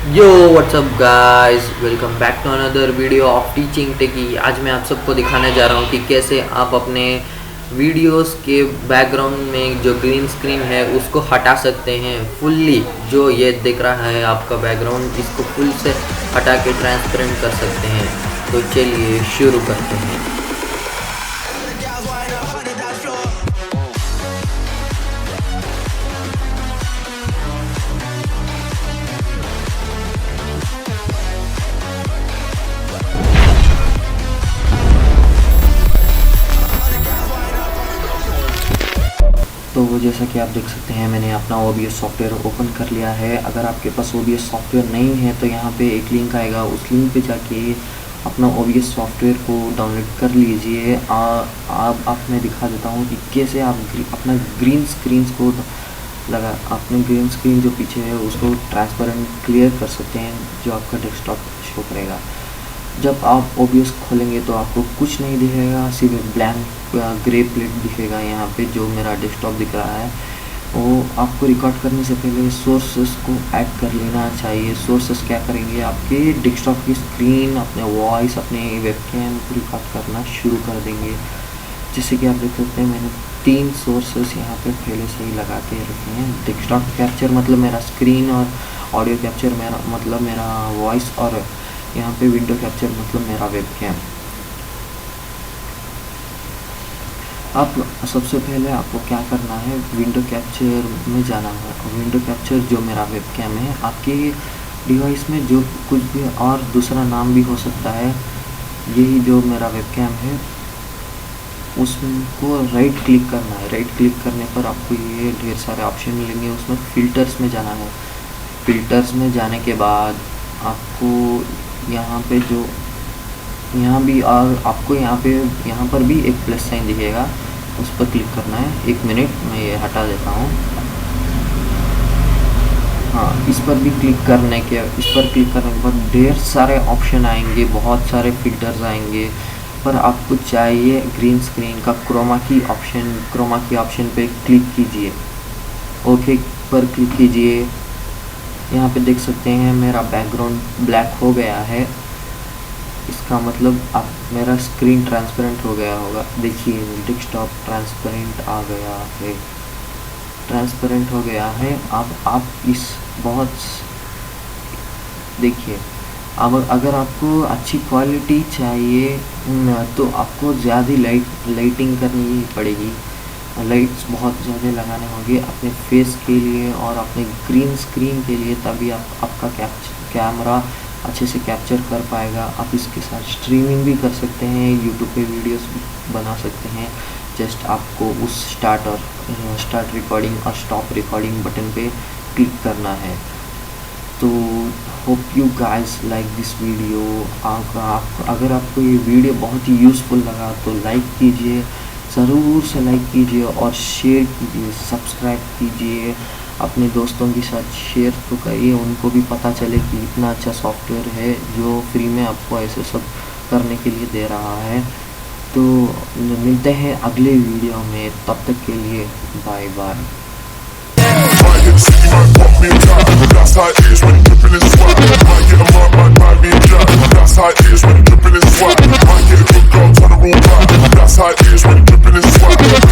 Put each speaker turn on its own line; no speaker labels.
Yo what's up guys, welcome back to another video of Teaching Techie. आज मैं आप सबको दिखाने जा रहा हूँ कि कैसे आप अपने वीडियोस के बैकग्राउंड में जो ग्रीन स्क्रीन है उसको हटा सकते हैं फुल्ली। जो ये दिख रहा है आपका बैकग्राउंड, इसको फुल से हटा के ट्रांसपेरेंट कर सकते हैं। तो चलिए शुरू करते हैं। तो जैसा कि आप देख सकते हैं, मैंने अपना OBS सॉफ्टवेयर ओपन कर लिया है। अगर आपके पास OBS सॉफ्टवेयर नहीं है तो यहाँ पे एक लिंक आएगा, उस लिंक पे जाके अपना OBS सॉफ्टवेयर को डाउनलोड कर लीजिए। आप मैं दिखा देता हूँ कि कैसे आप अपना ग्रीन स्क्रीन को अपने ग्रीन स्क्रीन जो पीछे है उसको ट्रांसपेरेंट क्लियर कर सकते हैं, जो आपका डेस्कटॉप शो करेगा। जब आप OBS खोलेंगे तो आपको कुछ नहीं दिखेगा, सिर्फ ब्लैंक ग्रे प्लेट दिखेगा। यहाँ पे जो मेरा डेस्कटॉप दिख रहा है वो आपको रिकॉर्ड करने से पहले सोर्सेस को ऐड कर लेना चाहिए। सोर्सेस क्या करेंगे, आपके डेस्कटॉप की स्क्रीन, अपने वॉइस, अपने वेबकैम को रिकॉर्ड करना शुरू कर देंगे। जैसे कि आप देख सकते हैं, मैंने 3 सोर्सेस यहाँ पे पहले से ही लगा के रखे हैं। डेस्कटॉप कैप्चर मतलब मेरा स्क्रीन, और ऑडियो कैप्चर मतलब मेरा वॉइस, और यहाँ पे विंडो कैप्चर मतलब मेरा वेबकैम। अब सबसे पहले आपको क्या करना है, विंडो कैप्चर में जाना है। विंडो कैप्चर जो मेरा वेबकैम है, आपके डिवाइस में जो कुछ भी और दूसरा नाम भी हो सकता है, यही जो मेरा वेबकैम है उसको राइट क्लिक करना है। राइट क्लिक करने पर आपको ये ढेर सारे ऑप्शन मिलेंगे, उसमें फ़िल्टर्स में जाना है। फ़िल्टर्स में जाने के बाद आपको यहाँ पे जो यहाँ भी, और आपको यहाँ पर भी एक प्लस साइन दिखेगा, उस पर क्लिक करना है। 1 मिनट, मैं ये हटा देता हूँ। हाँ, इस पर क्लिक करने के बाद ढेर सारे ऑप्शन आएंगे, बहुत सारे फिल्टर्स आएंगे। पर आपको चाहिए ग्रीन स्क्रीन का क्रोमा की ऑप्शन पे क्लिक कीजिए। ओके पर क्लिक कीजिए। यहाँ पे देख सकते हैं मेरा बैकग्राउंड ब्लैक हो गया है, इसका मतलब अब मेरा स्क्रीन ट्रांसपेरेंट हो गया होगा। देखिए, डेस्कटॉप ट्रांसपेरेंट आ गया है, ट्रांसपेरेंट हो गया है। अब आप इस बहुत देखिए, अब अगर आपको अच्छी क्वालिटी चाहिए तो आपको ज़्यादा लाइटिंग करनी पड़ेगी। लाइट्स बहुत ज़्यादा लगाने होंगे अपने फेस के लिए और अपने ग्रीन स्क्रीन के लिए, तभी आपका कैमरा अच्छे से कैप्चर कर पाएगा। आप इसके साथ स्ट्रीमिंग भी कर सकते हैं, यूट्यूब पे वीडियोस बना सकते हैं। जस्ट आपको उस स्टार्ट रिकॉर्डिंग और स्टॉप रिकॉर्डिंग बटन पे क्लिक करना है। तो hope you guys like this video. अगर आपको ये वीडियो बहुत ही यूज़फुल लगा तो लाइक कीजिए, ज़रूर से लाइक कीजिए और शेयर कीजिए, सब्सक्राइब कीजिए। अपने दोस्तों के साथ शेयर तो करिए, उनको भी पता चले कि इतना अच्छा सॉफ्टवेयर है जो फ्री में आपको ऐसे सब करने के लिए दे रहा है। तो मिलते हैं अगले वीडियो में, तब तक के लिए bye bye. That's how it is when you're dripping in swag. Might get a mark, might be a jack. That's how it is when you're dripping in swag. Might get a good girl, turn the room back. That's how it is when you're dripping in swag.